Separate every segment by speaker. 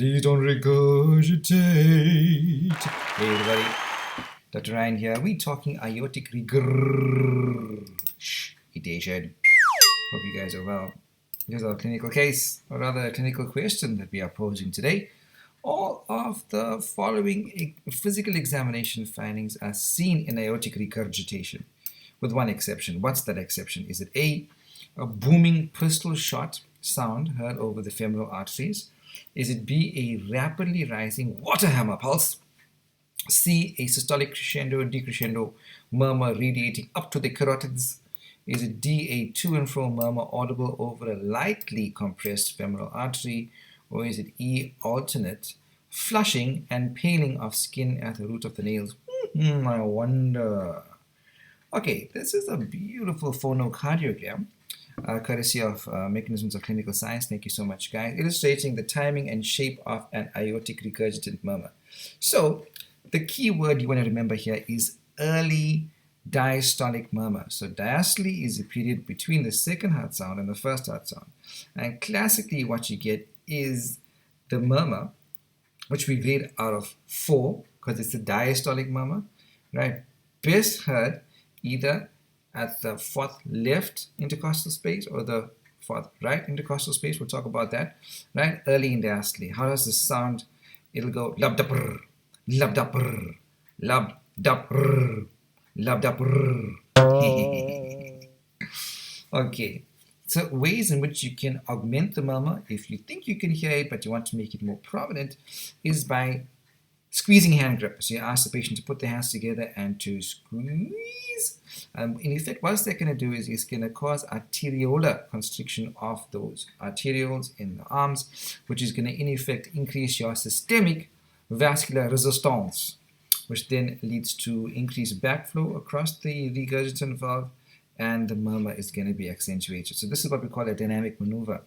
Speaker 1: Please don't regurgitate. Hey everybody, Dr. Ryan here. We're talking aortic regurgitation. Hope you guys are well. Here's our clinical case, or rather a clinical question that we are posing today. All of the following physical examination findings are seen in aortic regurgitation, with one exception. What's that exception? Is it A, a booming pistol shot sound heard over the femoral arteries? Is it B, a rapidly rising water hammer pulse? C, a systolic crescendo decrescendo murmur radiating up to the carotids? Is it D, a to and fro murmur audible over a lightly compressed femoral artery? Or is it E, alternate flushing and paling of skin at the root of the nails? I wonder. Okay, this is a beautiful phonocardiogram, courtesy of Mechanisms of Clinical Science. Thank you so much, guys. Illustrating the timing and shape of an aortic regurgitant murmur. So, the key word you want to remember here is early diastolic murmur. So, diastole is the period between the second heart sound and the first heart sound. And classically, what you get is the murmur, which we grade out of 4 because it's a diastolic murmur, right? Best heard either at the fourth left intercostal space or the fourth right intercostal space. We'll talk about that, right? Early in diastole. How does this sound? It'll go lub da brr, lub da brr, lub da brr, lub da brr. Okay. So ways in which you can augment the murmur, if you think you can hear it but you want to make it more prominent, is by squeezing hand grip. So you ask the patient to put their hands together and to squeeze. In effect, what they're going to do is it's going to cause arteriolar constriction of those arterioles in the arms, which is going to in effect increase your systemic vascular resistance, which then leads to increased backflow across the regurgitant valve, and the murmur is going to be accentuated. So this is what we call a dynamic maneuver.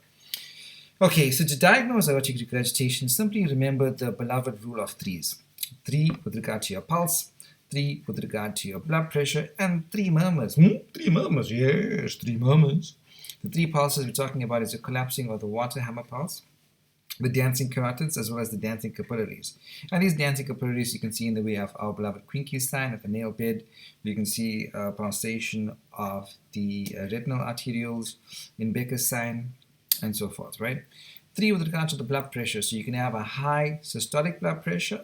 Speaker 1: Okay, so to diagnose aortic regurgitation, simply remember the beloved rule of threes. 3 with regard to your pulse, 3 with regard to your blood pressure, and 3 murmurs. 3 murmurs, yes, 3 murmurs. The 3 pulses we're talking about is the collapsing of the water hammer pulse, the dancing carotids, as well as the dancing capillaries. And these dancing capillaries you can see in the way of our beloved Quincke's sign at the nail bed. You can see pulsation of the retinal arterioles in Becker's sign, and so forth, right? 3 with regard to the blood pressure. So you can have a high systolic blood pressure,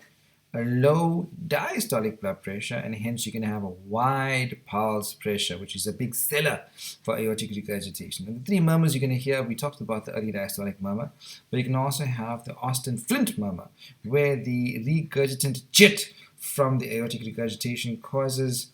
Speaker 1: a low diastolic blood pressure, and hence you can have a wide pulse pressure, which is a big seller for aortic regurgitation. And the 3 murmurs you're going to hear, we talked about the early diastolic murmur, but you can also have the Austin Flint murmur, where the regurgitant jet from the aortic regurgitation causes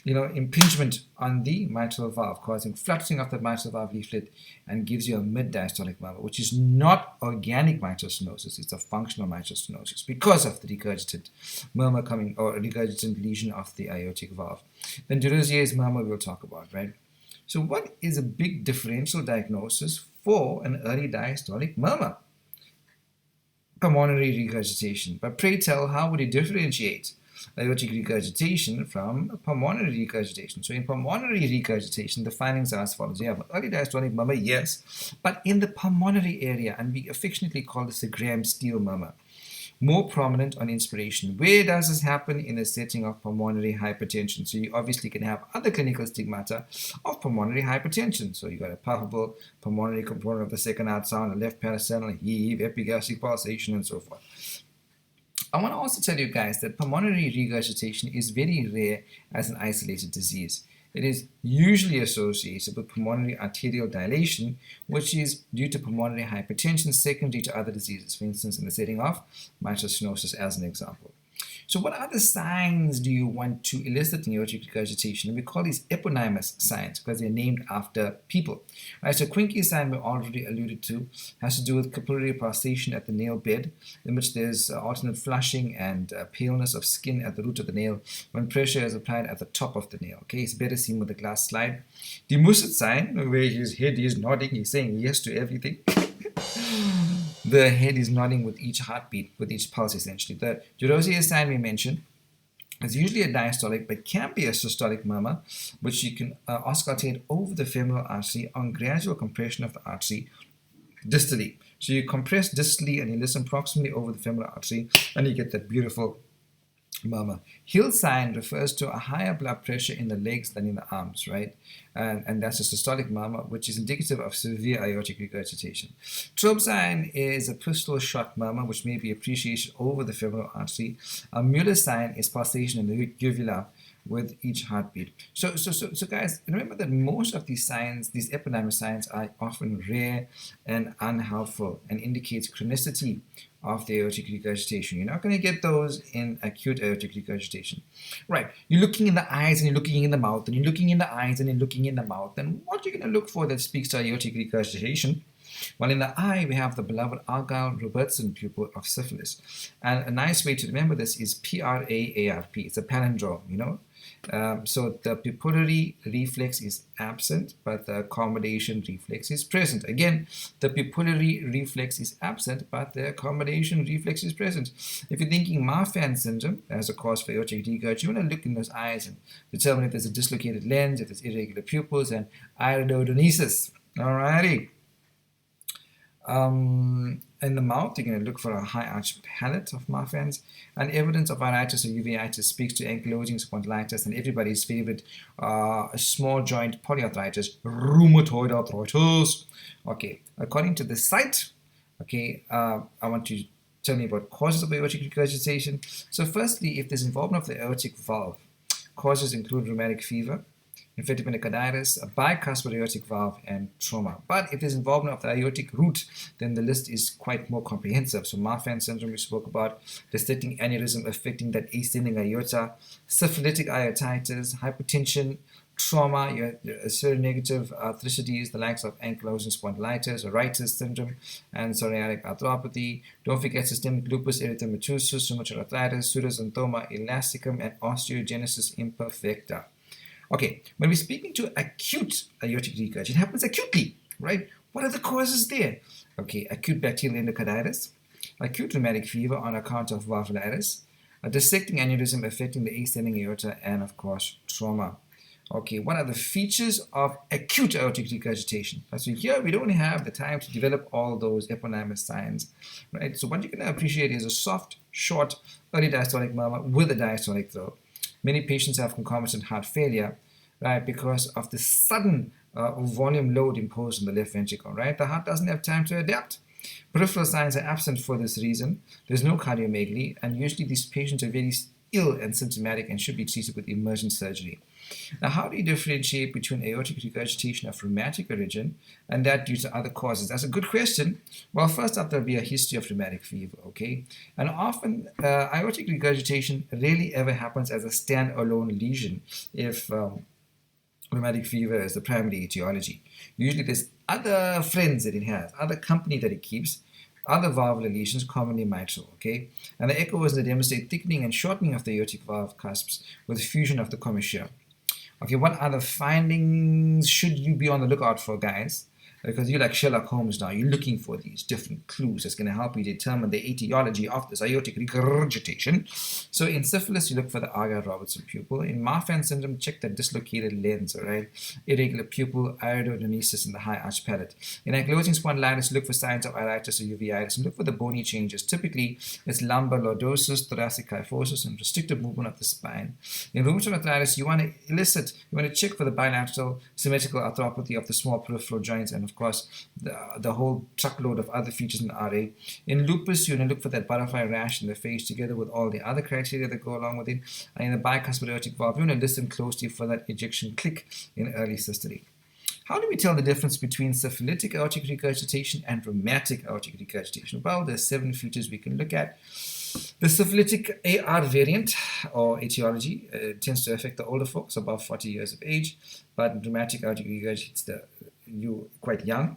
Speaker 1: impingement on the mitral valve, causing fluttering of the mitral valve leaflet, and gives you a mid-diastolic murmur, which is not organic mitral stenosis, it's a functional mitral stenosis because of the regurgitant murmur coming, or regurgitant lesion of the aortic valve. Then Deluzier's murmur we'll talk about, right? So what is a big differential diagnosis for an early diastolic murmur? Pulmonary regurgitation. But pray tell, how would you differentiate aortic regurgitation from pulmonary regurgitation? So in pulmonary regurgitation, the findings are as follows. You have an early diastolic murmur, yes, but in the pulmonary area, and we affectionately call this the Graham-Steele murmur, more prominent on inspiration. Where does this happen? In the setting of pulmonary hypertension. So you obviously can have other clinical stigmata of pulmonary hypertension. So you got a palpable pulmonary component of the second heart sound, a left parasternal heave, epigastric pulsation, and so forth. I want to also tell you guys that pulmonary regurgitation is very rare as an isolated disease. It is usually associated with pulmonary arterial dilation, which is due to pulmonary hypertension secondary to other diseases, for instance, in the setting of mitral stenosis as an example. So what other signs do you want to elicit in aortic regurgitation? We call these eponymous signs because they're named after people. Right, so Quincke's sign we already alluded to has to do with capillary pulsation at the nail bed, in which there's alternate flushing and paleness of skin at the root of the nail when pressure is applied at the top of the nail. Okay, it's better seen with the glass slide. The Musset sign, where his head is nodding, he's saying yes to everything. The head is nodding with each heartbeat, with each pulse essentially. The Deluzier's sign we mentioned is usually a diastolic but can be a systolic murmur, which you can auscultate over the femoral artery on gradual compression of the artery distally. So you compress distally and you listen proximally over the femoral artery, and you get that beautiful murmur. Hill sign refers to a higher blood pressure in the legs than in the arms, right? And that's a systolic murmur, which is indicative of severe aortic regurgitation. Trope sign is a pistol shot murmur, which may be appreciated over the femoral artery. A Mueller sign is pulsation in the uvula with each heartbeat. So guys, remember that most of these signs, these eponymous signs, are often rare and unhelpful and indicates chronicity of the aortic regurgitation. You're not going to get those in acute aortic regurgitation. Right, you're looking in the eyes and you're looking in the mouth and you're looking in the eyes and you're looking in the mouth. And what you're going to look for that speaks to aortic regurgitation? Well, in the eye, we have the beloved Argyll-Robertson pupil of syphilis. And a nice way to remember this is PRAARP. It's a palindrome, you know. So the pupillary reflex is absent, but the accommodation reflex is present. Again, the pupillary reflex is absent, but the accommodation reflex is present. If you're thinking Marfan syndrome as a cause for aortic regurg, you want to look in those eyes and determine if there's a dislocated lens, if there's irregular pupils, and iridodonesis. Alrighty. In the mouth, you're going to look for a high arched palate of Marfan's, and evidence of iritis or uveitis speaks to ankylosing spondylitis and everybody's favorite small joint polyarthritis, rheumatoid arthritis. Okay, according to the site, okay, I want to tell me about causes of aortic regurgitation. So firstly, if there's involvement of the aortic valve, causes include rheumatic fever, infective endocarditis, a bicuspid aortic valve, and trauma. But if there's involvement of the aortic root, then the list is quite more comprehensive. So Marfan syndrome we spoke about, dissecting aneurysm affecting that ascending aorta, syphilitic aortitis, hypertension, trauma, seronegative arthricides, the likes of ankylosing spondylitis, Wright's syndrome, and psoriatic arthropathy. Don't forget systemic lupus erythematosus, rheumatoid arthritis, pseudoxanthoma elasticum, and osteogenesis imperfecta. Okay, when we're speaking to acute aortic regurg, it happens acutely, right? What are the causes there? Okay, acute bacterial endocarditis, acute rheumatic fever on account of valvulitis, a dissecting aneurysm affecting the ascending aorta, and of course, trauma. Okay, what are the features of acute aortic regurgitation? So here we don't have the time to develop all those eponymous signs, right? So what you're going to appreciate is a soft, short, early diastolic murmur with a diastolic throat. Many patients have concomitant heart failure, right, because of the sudden volume load imposed on the left ventricle, right? The heart doesn't have time to adapt. Peripheral signs are absent for this reason. There's no cardiomegaly, and usually these patients are very ill and symptomatic and should be treated with emergent surgery. Now, how do you differentiate between aortic regurgitation of rheumatic origin and that due to other causes? That's a good question. Well, first up, there'll be a history of rheumatic fever, okay? And often, aortic regurgitation rarely ever happens as a standalone lesion if rheumatic fever is the primary etiology. Usually there's other friends that it has, other company that it keeps, other valvular lesions, commonly mitral, okay? And the echoes that demonstrate thickening and shortening of the aortic valve cusps with fusion of the commissure. Okay, what other findings should you be on the lookout for, guys? Because you're like Sherlock Holmes now. You're looking for these different clues that's going to help you determine the etiology of this aortic regurgitation. So in syphilis, you look for the Argyll-Robertson pupil. In Marfan syndrome, check the dislocated lens, all right? Irregular pupil, iridodonesis, and the high arch palate. In ankylosing spondylitis, look for signs of iritis or uveitis, and look for the bony changes. Typically, it's lumbar lordosis, thoracic kyphosis, and restrictive movement of the spine. In rheumatoid arthritis, you want to check for the bilateral symmetrical arthropathy of the small peripheral joints, and of course, the whole truckload of other features in the RA. In lupus, you're going to look for that butterfly rash in the face together with all the other criteria that go along with it. And in the bicuspid aortic valve, you're going to listen closely for that ejection click in early systole. How do we tell the difference between syphilitic aortic regurgitation and rheumatic aortic regurgitation? Well, there's 7 features we can look at. The syphilitic AR variant or etiology tends to affect the older folks above 40 years of age, but rheumatic aortic regurgitation you quite young.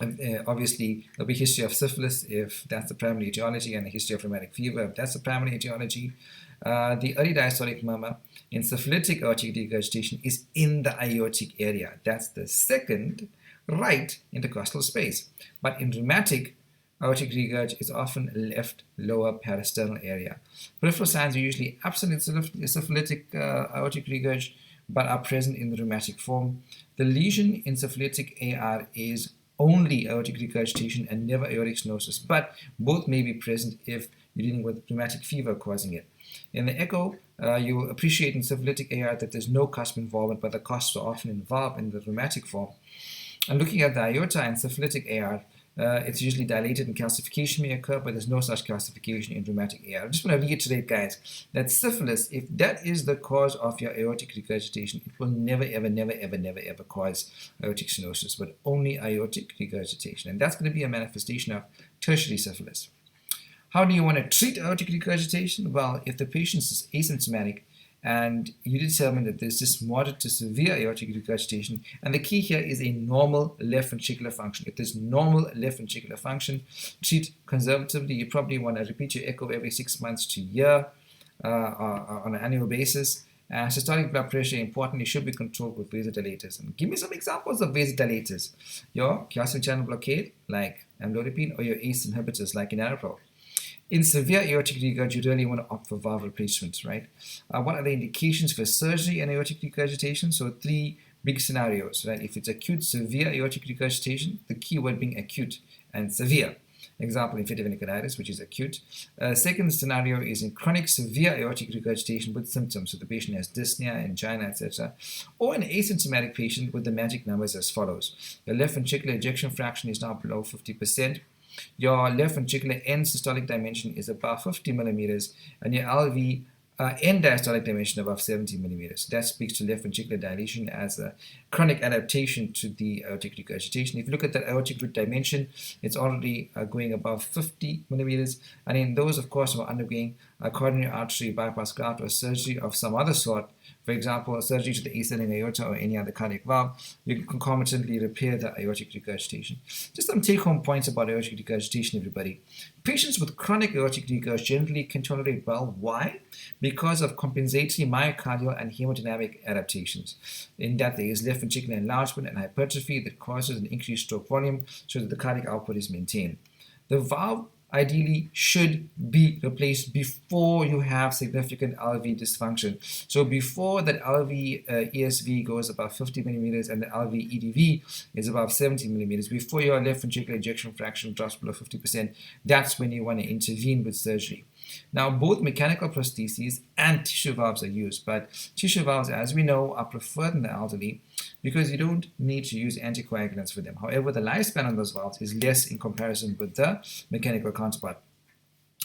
Speaker 1: And, obviously, there'll be history of syphilis if that's the primary etiology, and a history of rheumatic fever if that's the primary etiology. The early diastolic murmur in syphilitic aortic regurgitation is in the aortic area. That's the second right intercostal space. But in rheumatic, aortic regurg is often left lower parasternal area. Peripheral signs are usually absent in syphilitic aortic regurg, but are present in the rheumatic form. The lesion in syphilitic AR is only aortic regurgitation and never aortic stenosis, but both may be present if you're dealing with rheumatic fever causing it. In the echo, you will appreciate in syphilitic AR that there's no cusp involvement, but the cusps are often involved in the rheumatic form. And looking at the aorta and syphilitic AR, it's usually dilated and calcification may occur, but there's no such calcification in rheumatic AR. I just want to reiterate, guys, that syphilis, if that is the cause of your aortic regurgitation, it will never, ever, never, ever, never, ever cause aortic stenosis, but only aortic regurgitation. And that's going to be a manifestation of tertiary syphilis. How do you want to treat aortic regurgitation? Well, if the patient is asymptomatic and you determine that there's just moderate to severe aortic regurgitation, and the key here is a normal left ventricular function. If there's normal left ventricular function, treat conservatively. You probably want to repeat your echo every 6 months to a year on an annual basis. And systolic blood pressure, importantly, should be controlled with vasodilators. And give me some examples of vasodilators. Your calcium channel blockade, like amlodipine, or your ACE inhibitors, like enalapril. In severe aortic regurg, you really want to opt for valve replacement, right? What are the indications for surgery and aortic regurgitation? So 3 big scenarios, right? If it's acute severe aortic regurgitation, the key word being acute and severe. Example, infective endocarditis, which is acute. Second scenario is in chronic severe aortic regurgitation with symptoms. So the patient has dyspnea, angina, etc. Or an asymptomatic patient with the magic numbers as follows. The left ventricular ejection fraction is now below 50%. Your left ventricular end systolic dimension is above 50 millimeters, and your LV end diastolic dimension above 70 millimeters. That speaks to left ventricular dilation as a chronic adaptation to the aortic regurgitation. If you look at the aortic root dimension, it's already going above 50 millimeters. And in those, of course, who are undergoing a coronary artery bypass graft or surgery of some other sort, for example, surgery to the ascending aorta or any other cardiac valve, you can concomitantly repair the aortic regurgitation. Just some take-home points about aortic regurgitation, everybody. Patients with chronic aortic regurg generally can tolerate well. Why? Because of compensatory myocardial and hemodynamic adaptations. In that there is left ventricular enlargement and hypertrophy that causes an increased stroke volume so that the cardiac output is maintained. The valve ideally should be replaced before you have significant LV dysfunction. So before that LV ESV goes above 50 millimeters and the LV EDV is above 70 millimeters, before your left ventricular ejection fraction drops below 50%, that's when you want to intervene with surgery. Now, both mechanical prostheses and tissue valves are used, but tissue valves, as we know, are preferred in the elderly because you don't need to use anticoagulants for them. However, the lifespan on those valves is less in comparison with the mechanical counterpart.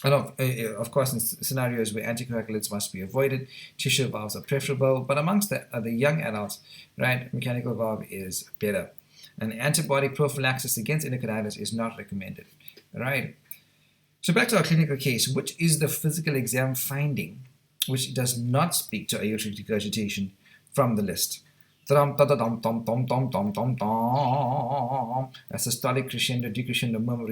Speaker 1: And of course, in scenarios where anticoagulants must be avoided, tissue valves are preferable, but amongst the young adults, right, mechanical valve is better. And antibiotic prophylaxis against endocarditis is not recommended, right? So back to our clinical case, which is the physical exam finding which does not speak to aortic regurgitation from the list. A systolic crescendo, decrescendo murmur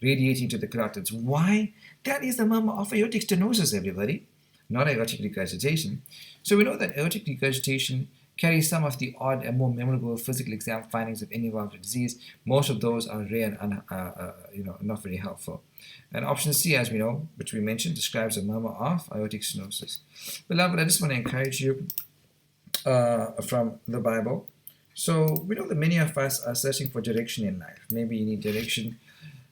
Speaker 1: radiating to the carotids. Why? That is the murmur of aortic stenosis, everybody, not aortic regurgitation. So we know that aortic regurgitation carries some of the odd and more memorable physical exam findings of any valvular disease. Most of those are rare and not very helpful. And option C, as we know, which we mentioned, describes a murmur of aortic stenosis. Beloved, I just want to encourage you from the Bible. So we know that many of us are searching for direction in life. Maybe you need direction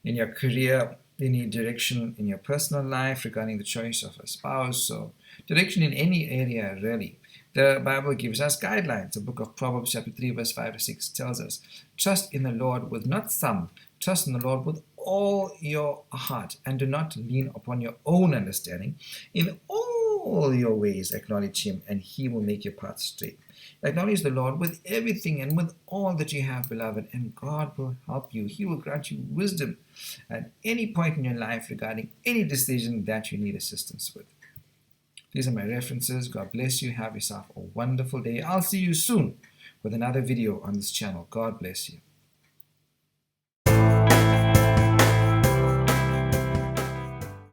Speaker 1: in your career, you need direction in your personal life regarding the choice of a spouse, so direction in any area, really. The Bible gives us guidelines. The book of Proverbs chapter 3 verse 5 to 6 tells us, trust in the Lord with not some, trust in the Lord with all your heart, and do not lean upon your own understanding. In all your ways acknowledge him, and he will make your path straight. Acknowledge the Lord with everything and with all that you have, beloved, and God will help you. He will grant you wisdom at any point in your life regarding any decision that you need assistance with. These are my references. God bless you. Have yourself a wonderful day. I'll see you soon with another video on this channel. God bless you.